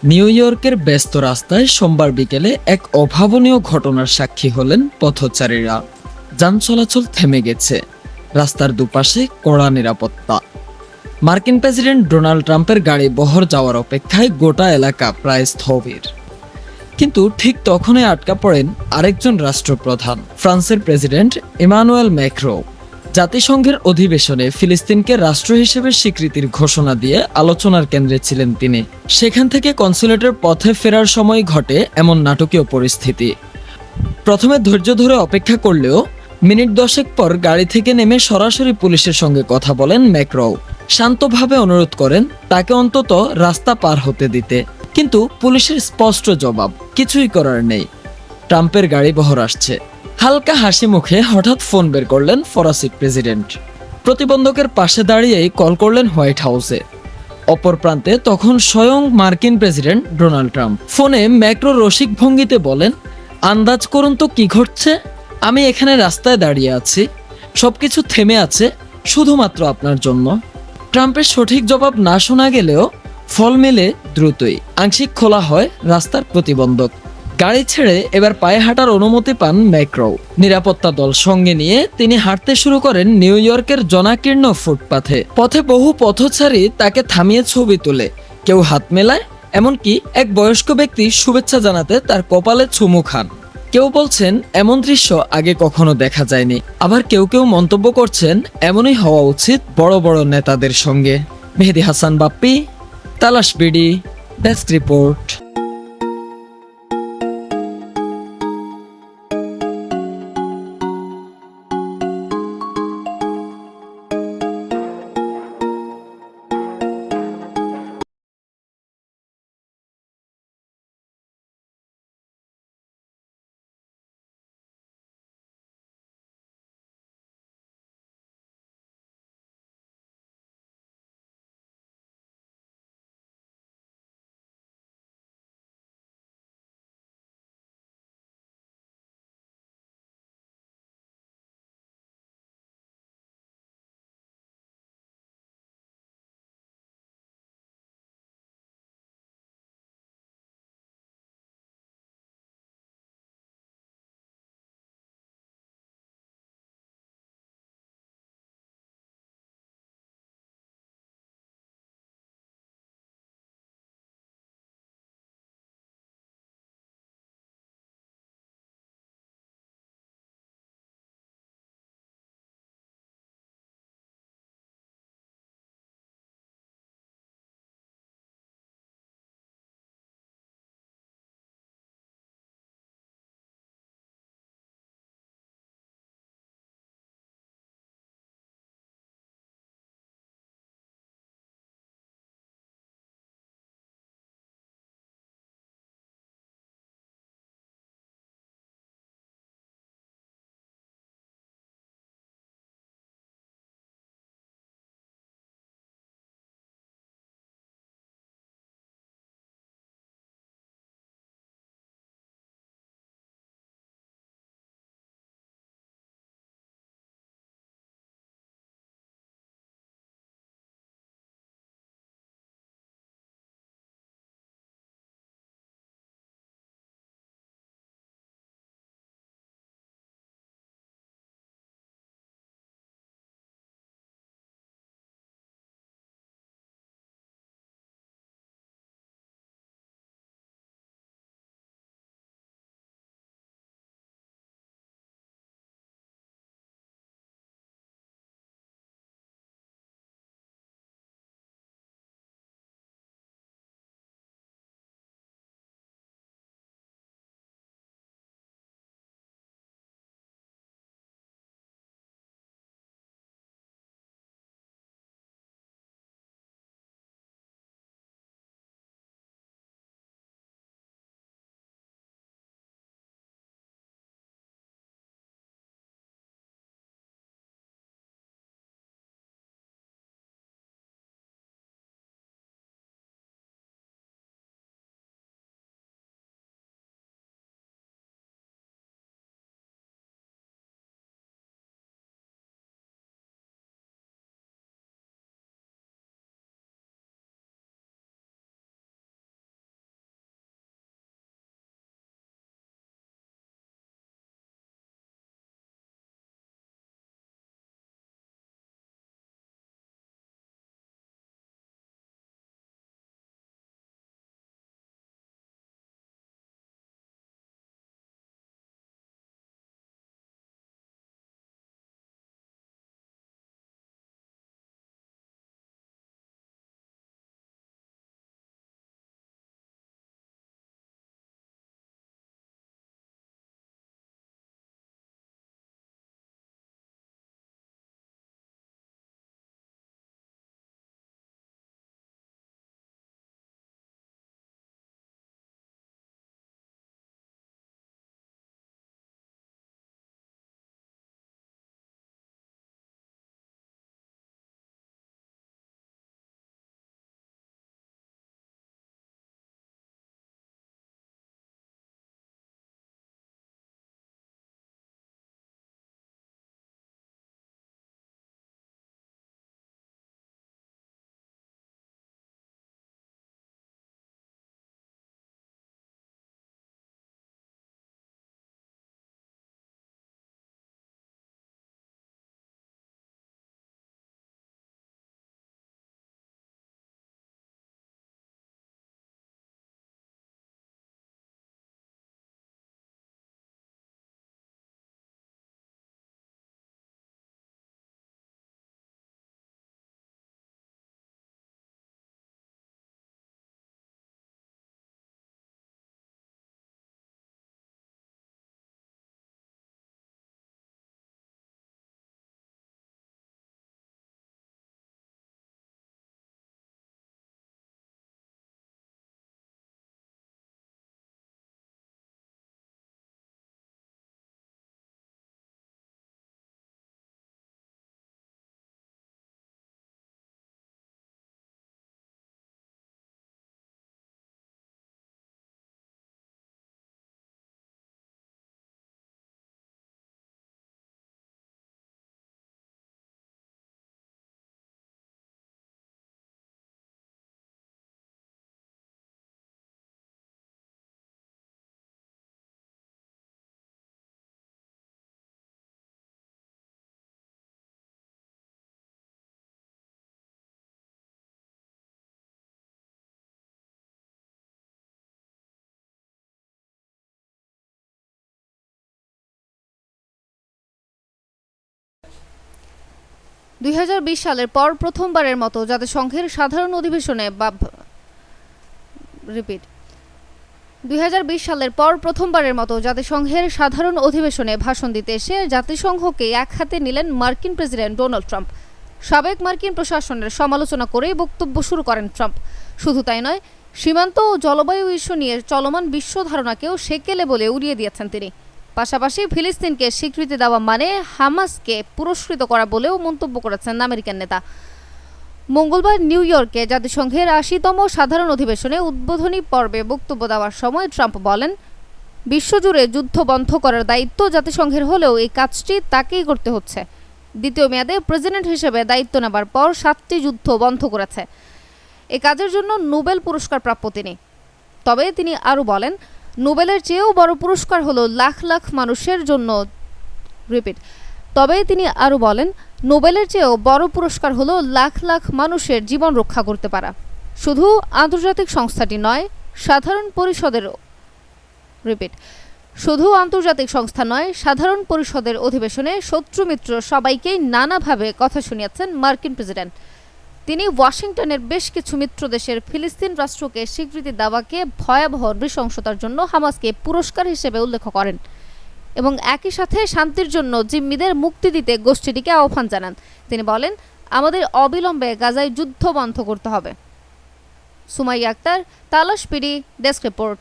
New ইয়র্কের ব্যস্ত রাস্তায় সোমবার বিকেলে এক অভাবনীয় ঘটনার সাক্ষী হলেন পথচারীরা। যান চলাচল থেমে গেছে, রাস্তার দুপাশে কড়া নিরাপত্তা। মার্কিন প্রেসিডেন্ট ডোনাল্ড ট্রাম্পের গাড়ি বহর যাওয়ার অপেক্ষায় গোটা এলাকা প্রায় স্থবির। কিন্তু ঠিক তখনই আটকা পড়েন আরেকজন রাষ্ট্রপ্রধান, ফ্রান্সের প্রেসিডেন্ট ইমানুয়েল ম্যাক্রো। জাতিসংঘের অধিবেশনে ফিলিস্তিনকে রাষ্ট্র হিসেবে স্বীকৃতির ঘোষণা দিয়ে আলোচনার কেন্দ্রে ছিলেন তিনি। সেখান থেকে কনসুলেটের পথে ফেরার সময় ঘটে এমন নাটকীয় পরিস্থিতি। প্রথমে ধৈর্য ধরে অপেক্ষা করলেও মিনিট 10 পর গাড়ি থেকে নেমে সরাসরি পুলিশের সঙ্গে কথা বলেন ম্যাক্রো। শান্তভাবে অনুরোধ করেন তাকে অন্তত রাস্তা পার হতে দিতে। কিন্তু পুলিশের স্পষ্ট জবাব, কিছুই করার নেই, ট্রাম্পের গাড়ি বহর আসছে। হালকা হাসি মুখে হঠাৎ ফোন বের করলেন ফরাসি প্রেসিডেন্ট। প্রতিবন্ধকের পাশে দাঁড়িয়েই কল করলেন হোয়াইট হাউসে। অপর প্রান্তে তখন স্বয়ং মার্কিন প্রেসিডেন্ট ডোনাল্ড ট্রাম্প। ফোনে ম্যাক্রো রসিক ভঙ্গিতে বলেন, আন্দাজ করুন তো কি ঘটছে। আমি এখানে রাস্তায় দাঁড়িয়ে আছি, সবকিছু থেমে আছে শুধুমাত্র আপনার জন্য। ট্রাম্পের সঠিক জবাব না শোনা গেলেও ফল মেলে দ্রুতই। আংশিক খোলা হয় রাস্তার প্রতিবন্ধক। গাড়ি ছেড়ে এবার পায়ে হাঁটার অনুমতি পান ম্যাক্রো। নিরাপত্তা দল সঙ্গে নিয়ে তিনি হাঁটতে শুরু করেন নিউ ইয়র্কের জনাকীর্ণ ফুটপাথে। পথে বহু পথচারী তাকে থামিয়ে ছবি তোলে, কেউ হাত মেলায়, এমনকি এক বয়স্ক ব্যক্তি শুভেচ্ছা জানাতে তার কপালে চুমু খান। কেউ বলছেন এমন দৃশ্য আগে কখনো দেখা যায়নি। আবার কেউ কেউ মন্তব্য করছেন এমনই হওয়া উচিত বড় বড় নেতাদের সঙ্গে। মেহেদী হাসান বাপ্পি, তালাশ বিডি, ডেস্ক রিপোর্ট। 2020 সালের পর প্রথমবারের মতো জাতিসংঘের সাধারণ অধিবেশনে 2020 সালের পর প্রথমবারের মতো জাতিসংঘের সাধারণ অধিবেশনে ভাষণ দিতে এসে জাতিসংঘকে এক হাতে নিলেন মার্কিন প্রেসিডেন্ট ডোনাল্ড ট্রাম্প। সাবেক মার্কিন প্রশাসনের সমালোচনা করেই বক্তব্য শুরু করেন ট্রাম্প। শুধু তাই নয়, সীমান্ত ও জলবায়ু ইস্যু নিয়ে চলমান বিশ্ব ধারণাকেও সেকেলে বলে উড়িয়ে দিয়েছেন তিনি। পাশাপাশি ফিলিস্তিনকে স্বীকৃতি দেওয়া মানে হামাসকে পুরস্কৃত করা বলেও মন্তব্য করেছেন আমেরিকান নেতা। মঙ্গলবার নিউ ইয়র্কে জাতিসংঘের 80তম সাধারণ অধিবেশনে উদ্বোধনী পর্বে বক্তব্য দেওয়ার সময় ট্রাম্প বলেন, বিশ্বজুড়ে যুদ্ধ বন্ধ করার দায়িত্ব জাতিসংঘের হলেও এই কাজটি তাকেই করতে হচ্ছে। দ্বিতীয় মেয়াদে প্রেসিডেন্ট হিসেবে দায়িত্ব নেবার পর 7টি যুদ্ধ বন্ধ করেছে। এ কাজের জন্য নোবেল পুরস্কার প্রাপ্য তিনি। তবে তিনি আরও বলেন, নোবেলের চেয়েও বড় পুরস্কার হলো লাখ লাখ মানুষের জন্য নোবেলের চেয়েও বড় পুরস্কার হলো লাখ লাখ মানুষের জীবন রক্ষা করতে পারা। শুধু আন্তর্জাতিক সংস্থাটি নয়, সাধারণ পরিষদের অধিবেশনে শত্রু মিত্র সবাইকেই নানাভাবে কথা শুনিয়েছেন মার্কিন প্রেসিডেন্ট। তিনি ওয়াশিংটনের বেশ কিছু মিত্র দেশের ফিলিস্তিন রাষ্ট্রকে স্বীকৃতি দেওয়াকে ভয়াবহ নৃশংসতার জন্য হামাসকে পুরস্কার হিসেবে উল্লেখ করেন এবং একই সাথে শান্তির জন্য জিম্মিদের মুক্তি দিতে গোষ্ঠীটিকে আহ্বান জানান। তিনি বলেন, আমাদের অবিলম্বে গাজায় যুদ্ধ বন্ধ করতে হবে। সুমাইয়া আক্তার, তালাশ পিডি, ডেস্ক রিপোর্ট।